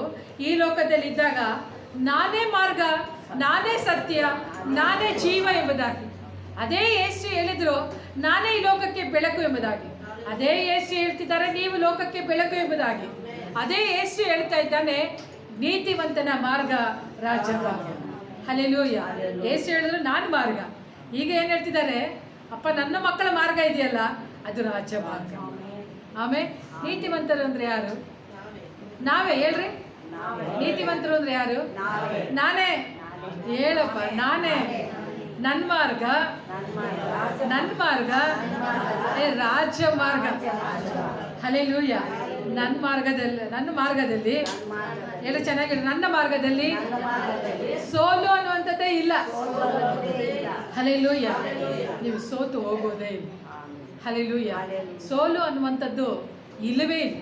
ಈ ಲೋಕದಲ್ಲಿ ಇದ್ದಾಗ ನಾನೇ ಮಾರ್ಗ, ನಾನೇ ಸತ್ಯ, ನಾನೇ ಜೀವ ಎಂಬುದಾಗಿ. ಅದೇ ಯೇಸು ಹೇಳಿದ್ರು ನಾನೇ ಈ ಲೋಕಕ್ಕೆ ಬೆಳಕು ಎಂಬುದಾಗಿ. ಅದೇ ಯೇಸು ಹೇಳ್ತಿದ್ದಾರೆ ನೀವು ಲೋಕಕ್ಕೆ ಬೆಳಕು ಎಂಬುದಾಗಿ. ಅದೇ ಯೇಸು ಹೇಳ್ತಾ ಇದ್ದಾನೆ ನೀತಿವಂತನ ಮಾರ್ಗ ರಾಜಮಾರ್ಗ. ಹಲ್ಲೆಲೂಯ. ಯೇಸು ಹೇಳಿದ್ರು ನಾನು ಮಾರ್ಗ. ಈಗ ಏನ್ ಹೇಳ್ತಿದ್ದಾರೆ, ಅಪ್ಪ ನನ್ನ ಮಕ್ಕಳ ಮಾರ್ಗ ಇದೆಯಲ್ಲ ಅದು ರಾಜಮಾರ್ಗ. ಆಮೇಲೆ ನೀತಿವಂತರು ಅಂದ್ರೆ ಯಾರು? ನಾವೇ ಹೇಳ್ರಿ. ನೀತಿವಂತರು ಅಂದ್ರೆ ಯಾರು? ನಾನೇ. ಹೇಳಪ್ಪ, ನಾನೇ. ನನ್ನ ಮಾರ್ಗ, ನನ್ನ ಮಾರ್ಗ ರಾಜ್ಯ ಮಾರ್ಗ. ಹಲ್ಲೆಲೂಯ. ನನ್ನ ಮಾರ್ಗದಲ್ಲಿ ಹೇಳಿ ಚೆನ್ನಾಗಿ, ನನ್ನ ಮಾರ್ಗದಲ್ಲಿ ಸೋಲು ಅನ್ನುವಂಥದ್ದೇ ಇಲ್ಲ. ಹಲ್ಲೆಲೂಯ. ನೀವು ಸೋತು ಹೋಗೋದೇ ಇಲ್ಲ. ಹಲ್ಲೆಲೂಯ. ಸೋಲು ಅನ್ನುವಂಥದ್ದು ಇಲ್ಲವೇ ಇಲ್ಲ.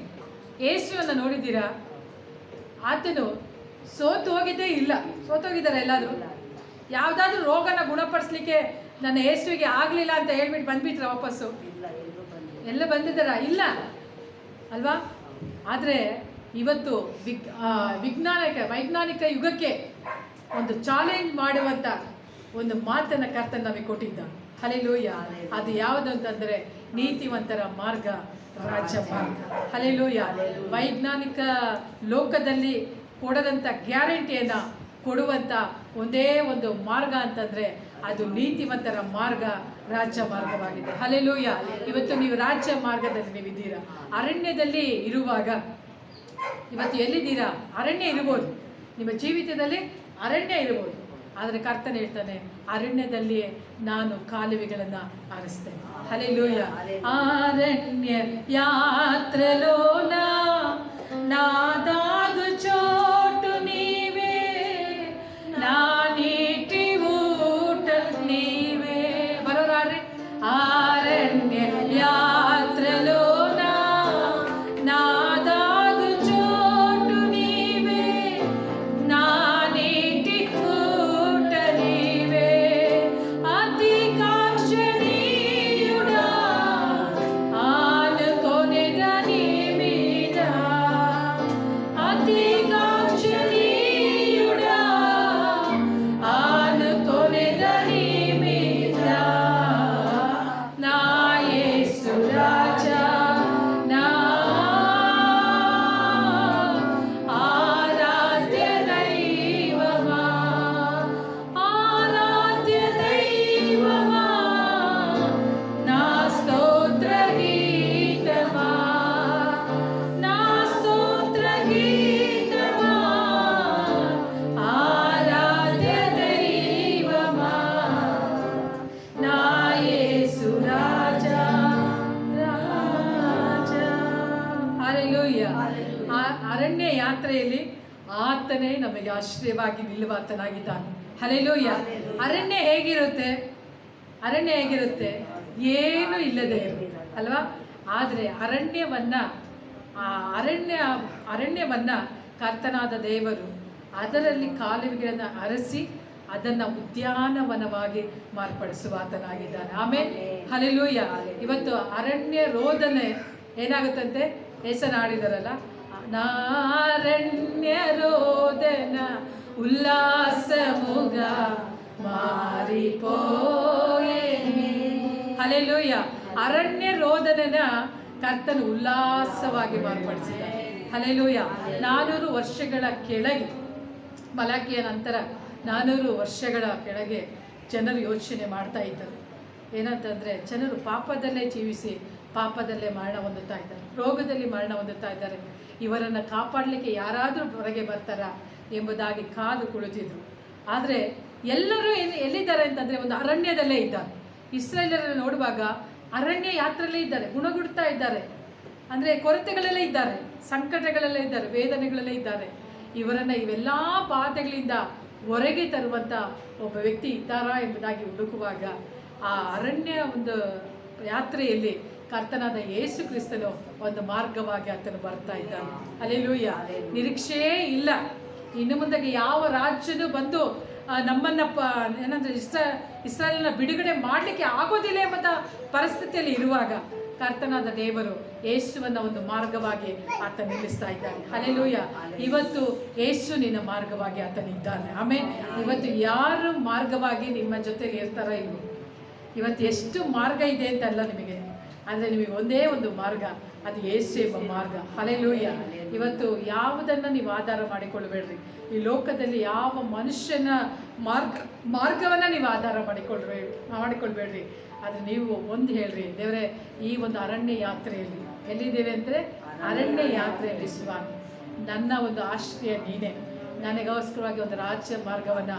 ಯೇಸುವನ್ನು ನೋಡಿದ್ದೀರಾ? ಆತನು ಸೋತು ಹೋಗಿದ್ದೇ ಇಲ್ಲ. ಸೋತೋಗಿದ್ದಾರೆ ಎಲ್ಲಾದರೂ? ಯಾವುದಾದ್ರೂ ರೋಗನ ಗುಣಪಡಿಸ್ಲಿಕ್ಕೆ ನನ್ನ ಯೇಸುವಿಗೆ ಆಗಲಿಲ್ಲ ಅಂತ ಹೇಳ್ಬಿಟ್ಟು ಬಂದ್ಬಿಟ್ರ ವಾಪಸ್ಸು? ಎಲ್ಲ ಬಂದಿದ್ದಾರ? ಇಲ್ಲ ಅಲ್ವಾ? ಆದರೆ ಇವತ್ತು ವೈಜ್ಞಾನಿಕ ಯುಗಕ್ಕೆ ಒಂದು ಚಾಲೆಂಜ್ ಮಾಡುವಂಥ ಒಂದು ಮಾತನ್ನು ಕರ್ತನ ನಮಗೆ ಕೊಟ್ಟಿದ್ದ. ಹಲ್ಲೆಲೂಯ. ಅದು ಯಾವುದು ಅಂತಂದರೆ ನೀತಿವಂತರ ಮಾರ್ಗ ರಾಜ್ಯ ಮಾರ್ಗ. ಹಲ್ಲೆಲೂಯ. ವೈಜ್ಞಾನಿಕ ಲೋಕದಲ್ಲಿ ಕೊಡದಂಥ ಗ್ಯಾರಂಟಿಯನ್ನು ಕೊಡುವಂಥ ಒಂದೇ ಒಂದು ಮಾರ್ಗ ಅಂತಂದರೆ ಅದು ನೀತಿವಂತರ ಮಾರ್ಗ ರಾಜ್ಯ ಮಾರ್ಗವಾಗಿದೆ. ಹಲ್ಲೆಲೂಯ. ಇವತ್ತು ನೀವು ರಾಜ್ಯ ಮಾರ್ಗದಲ್ಲಿ ನೀವಿದ್ದೀರಾ. ಅರಣ್ಯದಲ್ಲಿ ಇರುವಾಗ ಇವತ್ತು ಎಲ್ಲಿದ್ದೀರಾ? ಅರಣ್ಯ ಇರ್ಬೋದು, ನಿಮ್ಮ ಜೀವಿತದಲ್ಲಿ ಅರಣ್ಯ ಇರ್ಬೋದು. ಆದರೆ ಕರ್ತನ ಹೇಳ್ತಾನೆ ಅರಣ್ಯದಲ್ಲಿಯೇ ನಾನು ಕಾಲುವೆಗಳನ್ನು ಹರಿಸ್ತೇನೆ. ಹಲ್ಲೆಲೂಯ. ಅರಣ್ಯ ಯಾತ್ರೆಲೋ ನಾದಾಗು ಚೋಟು ನೀವೇ, ನಾನೀಟಿ ಊಟ ನೀವೇ. ಬರೋರಾರ್ರಿ? ಅರಣ್ಯ ಯಾತ್ರೆಲೋ ನಾದಾಗು ಚೋಟು ನೀವೇ, ನಾನೀಟಿ ಊಟ ನೀವೇ. ಅತಿ ಕಾಂಕ್ಷಣೀಯುಡ ಆನು ಕೊನೆದ ನಿಮಿದ, ಅತಿ ಕಾಂಕ್ಷಣೀಯುಡ ಆನು ಕೊನೆದ ನಿಮಿದ. ನಾ ಯೇಸು ರಾಜ, ನಾ ಆರಾಧ್ಯ ದೈವವಾ, ಆರಾಧ್ಯ ದೈವವಾ, ನಾ ಸ್ತೋತ್ರ ಗೀತವಾ, ನಾ ಸ್ತೋತ್ರ ಗೀತವಾ, ಆರಾಧ್ಯ ದೈವವಾ, ನಾ ಯೇಸು ರಾಜ ರಾಜ. ಹಲ್ಲೆಲೂಯ. ಅರಣ್ಯ ಯಾತ್ರೆಯಲ್ಲಿ ಆತನೇ ನಮಗೆ ಆಶ್ರಯವಾಗಿ ನಿಲ್ಲುವಾತನಾಗಿದ್ದಾನೆ. ಹಲ್ಲೆಲೂಯ. ಅರಣ್ಯ ಹೇಗಿರುತ್ತೆ? ಅರಣ್ಯ ಹೇಗಿರುತ್ತೆ? ಏನು ಇಲ್ಲದೆ ಇರುತ್ತೆ ಅಲ್ವಾ? ಆದರೆ ಅರಣ್ಯವನ್ನ ಕರ್ತನಾದ ದೇವರು ಅದರಲ್ಲಿ ಕಾಲುವೆಗಳನ್ನು ಹರಿಸಿ ಅದನ್ನು ಉದ್ಯಾನವನವಾಗಿ ಮಾರ್ಪಡಿಸುವಾತನಾಗಿದ್ದಾನೆ. ಆಮೇಲೆ ಹಲ್ಲೆಲೂಯ. ಇವತ್ತು ಅರಣ್ಯ ರೋದನೆ ಏನಾಗುತ್ತಂತೆ? ಹೆಸರಾಡಿದಾರಲ್ಲ, ನಾರಣ್ಯ ರೋದನ ಉಲ್ಲಾಸ ಮುಗ ಮಾರಿಪೋಯೆ. ಹಲ್ಲೆಲೂಯ. ಅರಣ್ಯ ರೋದನನ ಕರ್ತನು ಉಲ್ಲಾಸವಾಗಿ ಮಾರ್ಪಡಿಸಿದ್ದಾನೆ. ಹಲ್ಲೆಲೂಯ. 400 ವರ್ಷಗಳ ಕೆಳಗೆ, ಮಲಾಕಿಯ ನಂತರ 400 ವರ್ಷಗಳ ಕೆಳಗೆ ಜನರು ಯೋಚನೆ ಮಾಡ್ತಾ ಇದ್ದರು. ಏನಂತಂದರೆ ಜನರು ಪಾಪದಲ್ಲೇ ಜೀವಿಸಿ ಪಾಪದಲ್ಲೇ ಮರಣ ಹೊಂದುತ್ತಾ ಇದ್ದಾರೆ, ರೋಗದಲ್ಲಿ ಮರಣ ಹೊಂದುತ್ತಾ ಇದ್ದಾರೆ. ಇವರನ್ನು ಕಾಪಾಡಲಿಕ್ಕೆ ಯಾರಾದರೂ ಹೊರಗೆ ಬರ್ತಾರಾ ಎಂಬುದಾಗಿ ಕಾದು ಕುಳಿತಿದ್ರು. ಆದರೆ ಎಲ್ಲರೂ ಎಲ್ಲಿದ್ದಾರೆ ಅಂತಂದರೆ ಒಂದು ಅರಣ್ಯದಲ್ಲೇ ಇದ್ದಾರೆ. ಇಸ್ರಾಯೇಲರನ್ನು ನೋಡುವಾಗ ಅರಣ್ಯ ಯಾತ್ರೆಯಲ್ಲೇ ಇದ್ದಾರೆ, ಗುಣಗುಡ್ತಾ ಇದ್ದಾರೆ. ಅಂದರೆ ಕೊರತೆಗಳಲ್ಲೇ ಇದ್ದಾರೆ, ಸಂಕಟಗಳಲ್ಲೇ ಇದ್ದಾರೆ, ವೇದನೆಗಳಲ್ಲೇ ಇದ್ದಾರೆ. ಇವರನ್ನು ಇವೆಲ್ಲ ಬಾಧೆಗಳಿಂದ ಹೊರಗೆ ತರುವಂಥ ಒಬ್ಬ ವ್ಯಕ್ತಿ ಇದ್ದಾರಾ ಎಂಬುದಾಗಿ ಹುಡುಕುವಾಗ ಆ ಅರಣ್ಯ ಒಂದು ಯಾತ್ರೆಯಲ್ಲಿ ಕರ್ತನಾದ ಯೇಸು ಕ್ರಿಸ್ತನು ಒಂದು ಮಾರ್ಗವಾಗಿ ಆತನು ಬರ್ತಾ ಇದ್ದಾನೆ. ಹಲ್ಲೆಲೂಯ. ನಿರೀಕ್ಷೆಯೇ ಇಲ್ಲ. ಇನ್ನು ಮುಂದೆ ಯಾವ ರಾಜ್ಯನೂ ಬಂದು ನಮ್ಮನ್ನು ಏನಂದರೆ ಇಸ್ರಾಯೇಲನ್ನ ಬಿಡುಗಡೆ ಮಾಡಲಿಕ್ಕೆ ಆಗೋದಿಲ್ಲ ಎಂಬ ಪರಿಸ್ಥಿತಿಯಲ್ಲಿ ಇರುವಾಗ ಕರ್ತನಾದ ದೇವರು ಯೇಸುವನ್ನ ಒಂದು ಮಾರ್ಗವಾಗಿ ಆತ ನಿಲ್ಲಿಸ್ತಾ ಇದ್ದಾನೆ. ಹಲ್ಲೆಲೂಯಾ. ಇವತ್ತು ಯೇಸು ನಿನ್ನ ಮಾರ್ಗವಾಗಿ ಆತನಿದ್ದಾನೆ. ಆಮೇಲೆ ಇವತ್ತು ಯಾರು ಮಾರ್ಗವಾಗಿ ನಿಮ್ಮ ಜೊತೆಲಿ ಇರ್ತಾರ ಇಲ್ವೋ, ಇವತ್ತು ಎಷ್ಟು ಮಾರ್ಗ ಇದೆ ಅಂತಲ್ಲ ನಿಮಗೆ, ಅಂದರೆ ನಿಮಗೆ ಒಂದೇ ಒಂದು ಮಾರ್ಗ, ಅದು ಯೇಸು ಎಂಬ ಮಾರ್ಗ. ಹಲ್ಲೆಲೂಯಾ. ಇವತ್ತು ಯಾವುದನ್ನು ನೀವು ಆಧಾರ ಮಾಡಿಕೊಳ್ಳಬೇಡ್ರಿ. ಈ ಲೋಕದಲ್ಲಿ ಯಾವ ಮನುಷ್ಯನ ಮಾರ್ಗವನ್ನು ನೀವು ಆಧಾರ ಮಾಡಿಕೊಳ್ಬೇಡ್ರಿ. ಆದರೆ ನೀವು ಒಂದು ಹೇಳ್ರಿ, ದೇವರೇ ಈ ಒಂದು ಅರಣ್ಯ ಯಾತ್ರೆಯಲ್ಲಿ ಎಲ್ಲಿದ್ದೇವೆ ಅಂದರೆ ಅರಣ್ಯ ಯಾತ್ರೆಯಲ್ಲಿ ಸ್ವಾಮಿ ನನ್ನ ಒಂದು ಆಶ್ರಯ ನೀನೇ, ನನಗೋಸ್ಕರವಾಗಿ ಒಂದು ರಾಜ್ಯ ಮಾರ್ಗವನ್ನು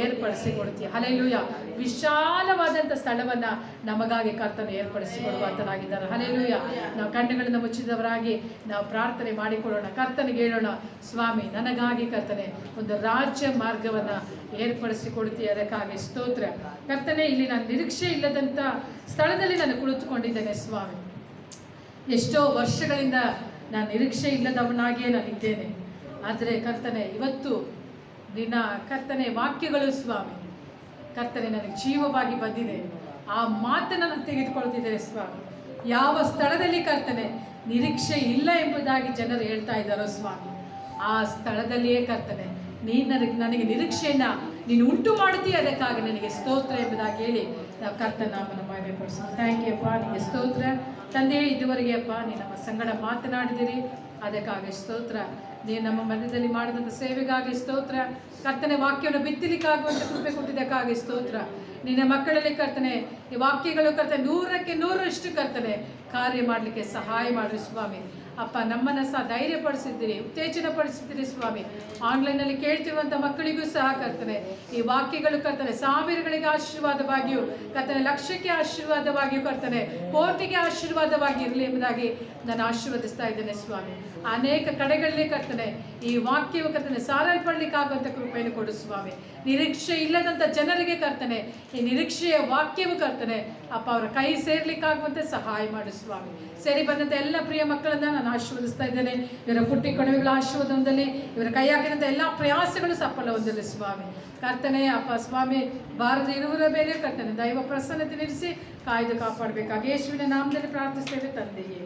ಏರ್ಪಡಿಸಿಕೊಡ್ತೀಯ. ಹಲ್ಲೆಲೂಯಾ. ವಿಶಾಲವಾದಂಥ ಸ್ಥಳವನ್ನು ನಮಗಾಗಿ ಕರ್ತನ ಏರ್ಪಡಿಸಿಕೊಡುವಂತನಾಗಿದ್ದಾರೆ. ಹಲ್ಲೆಲೂಯಾ. ನಾವು ಕಣ್ಣುಗಳನ್ನು ಮುಚ್ಚಿದವರಾಗಿ ನಾವು ಪ್ರಾರ್ಥನೆ ಮಾಡಿಕೊಳ್ಳೋಣ, ಕರ್ತನಿಗೆ ಹೇಳೋಣ, ಸ್ವಾಮಿ ನನಗಾಗಿ ಕರ್ತನೆ ಒಂದು ರಾಜ್ಯ ಮಾರ್ಗವನ್ನು ಏರ್ಪಡಿಸಿಕೊಡ್ತೀಯ, ಅದಕ್ಕಾಗಿ ಸ್ತೋತ್ರ. ಕರ್ತನೆ, ಇಲ್ಲಿ ನಾನು ನಿರೀಕ್ಷೆ ಇಲ್ಲದಂಥ ಸ್ಥಳದಲ್ಲಿ ನಾನು ಕುಳಿತುಕೊಂಡಿದ್ದೇನೆ ಸ್ವಾಮಿ. ಎಷ್ಟೋ ವರ್ಷಗಳಿಂದ ನಾನು ನಿರೀಕ್ಷೆ ಇಲ್ಲದವನಾಗಿಯೇ ನಾನಿದ್ದೇನೆ. ಆದರೆ ಕರ್ತನೆ, ಇವತ್ತು ನಿನ್ನ ಕರ್ತನೆ ವಾಕ್ಯಗಳು ಸ್ವಾಮಿ ಕರ್ತನೆ ನನಗೆ ಜೀವವಾಗಿ ಬಂದಿದೆ. ಆ ಮಾತನ್ನು ನಾನು ತೆಗೆದುಕೊಳ್ತಿದ್ದೇನೆ ಸ್ವಾಮಿ. ಯಾವ ಸ್ಥಳದಲ್ಲಿ ಕರ್ತನೆ ನಿರೀಕ್ಷೆ ಇಲ್ಲ ಎಂಬುದಾಗಿ ಜನರು ಹೇಳ್ತಾ ಇದ್ದಾರೋ ಸ್ವಾಮಿ, ಆ ಸ್ಥಳದಲ್ಲಿಯೇ ಕರ್ತನೆ ನನಗೆ ನಿರೀಕ್ಷೆಯನ್ನು ನೀನು ಉಂಟು ಮಾಡುತ್ತೀಯ, ಅದಕ್ಕಾಗಿ ನನಗೆ ಸ್ತೋತ್ರ ಎಂಬುದಾಗಿ ಹೇಳಿ ನಾವು ಕರ್ತನ ನಾಮನ ಮಹಿಮೆಪಡಿಸೋಣ. ಥ್ಯಾಂಕ್ ಯು ಅಪ್ಪ, ನಿಮಗೆ ಸ್ತೋತ್ರ ತಂದೆ. ಇದುವರೆಗೆ ಅಪ್ಪ ನೀನು ನಮ್ಮ ಸಂಗಡ ಮಾತನಾಡಿದಿರಿ, ಅದಕ್ಕಾಗಿ ಸ್ತೋತ್ರ. ನೀನು ನಮ್ಮ ಮಧ್ಯದಲ್ಲಿ ಮಾಡಿದಂಥ ಸೇವೆಗಾಗಿ ಸ್ತೋತ್ರ. ಕರ್ತನೆ, ವಾಕ್ಯವನ್ನು ಬಿತ್ತಲಿಕ್ಕಾಗುವಂಥ ಕೃಪೆ ಕೊಟ್ಟಿದ್ದಕ್ಕಾಗಿ ಸ್ತೋತ್ರ. ನಿನ್ನ ಮಕ್ಕಳಲ್ಲಿ ಕರ್ತನೆ ಈ ವಾಕ್ಯಗಳು ಕರ್ತನೆ 100ಕ್ಕೆ 100ರಷ್ಟು ಕರ್ತನೆ ಕಾರ್ಯ ಮಾಡಲಿಕ್ಕೆ ಸಹಾಯ ಮಾಡಿರಿ ಸ್ವಾಮಿ. ಅಪ್ಪ, ನಮ್ಮನ್ನು ಸಹ ಧೈರ್ಯಪಡಿಸಿದ್ದೀರಿ, ಉತ್ತೇಜನ ಪಡಿಸಿದ್ದೀರಿ ಸ್ವಾಮಿ. ಆನ್ಲೈನಲ್ಲಿ ಕೇಳ್ತಿರುವಂಥ ಮಕ್ಕಳಿಗೂ ಸಹ ಕರ್ತನೆ ಈ ವಾಕ್ಯಗಳು ಕರ್ತನೆ ಸಾವಿರಗಳಿಗೆ ಆಶೀರ್ವಾದವಾಗಿಯೂ ಕರ್ತನೆ ಲಕ್ಷಕ್ಕೆ ಆಶೀರ್ವಾದವಾಗಿಯೂ ಕರ್ತನೆ ಕೋಟಿಗೆ ಆಶೀರ್ವಾದವಾಗಿ ಇರಲಿ ಎಂಬುದಾಗಿ ನಾನು ಆಶೀರ್ವದಿಸ್ತಾ ಇದ್ದೇನೆ ಸ್ವಾಮಿ. ಅನೇಕ ಕಡೆಗಳಲ್ಲಿ ಕರ್ತನೆ ಈ ವಾಕ್ಯವು ಕರ್ತನೆ ಸಾರಲ್ಪಡಲಿಕ್ಕಾಗುವಂಥ ಕೃಪೆಯನ್ನು ಕೊಡು ಸ್ವಾಮಿ. ನಿರೀಕ್ಷೆ ಇಲ್ಲದಂಥ ಜನರಿಗೆ ಕರ್ತನೆ ಈ ನಿರೀಕ್ಷೆಯ ವಾಕ್ಯವು ಕರ್ತನೆ ಅಪ್ಪ ಅವರ ಕೈ ಸೇರ್ಲಿಕ್ಕಾಗುವಂತೆ ಸಹಾಯ ಮಾಡು ಸ್ವಾಮಿ. ಸೇರಿ ಬಂದಂಥ ಎಲ್ಲ ಪ್ರಿಯ ಮಕ್ಕಳನ್ನ ನಾನು ಆಶೀರ್ವದಿಸ್ತಾ ಇದ್ದೇನೆ. ಇವರ ಪುಟ್ಟಿ ಕೊಡವೆಗಳ ಆಶೀರ್ವಾದ ಹೊಂದಲಿ, ಇವರ ಕೈ ಹಾಕಿದಂಥ ಎಲ್ಲ ಪ್ರಯಾಸಗಳು ಸಫಲ ಹೊಂದಲಿ ಸ್ವಾಮಿ. ಕರ್ತನೆ ಅಪ್ಪ ಸ್ವಾಮಿ, ಬಾರದ ಇರುವರ ಮೇಲೆ ಕರ್ತನೆ ದೈವ ಪ್ರಸನ್ನತೆ ನಿಲ್ಲಿಸಿ ಕಾಯ್ದು ಕಾಪಾಡಬೇಕಾಗಿ ಯೇಸುವಿನ ನಾಮದಲ್ಲಿ ಪ್ರಾರ್ಥಿಸ್ತೇವೆ ತಂದೆಯೇ.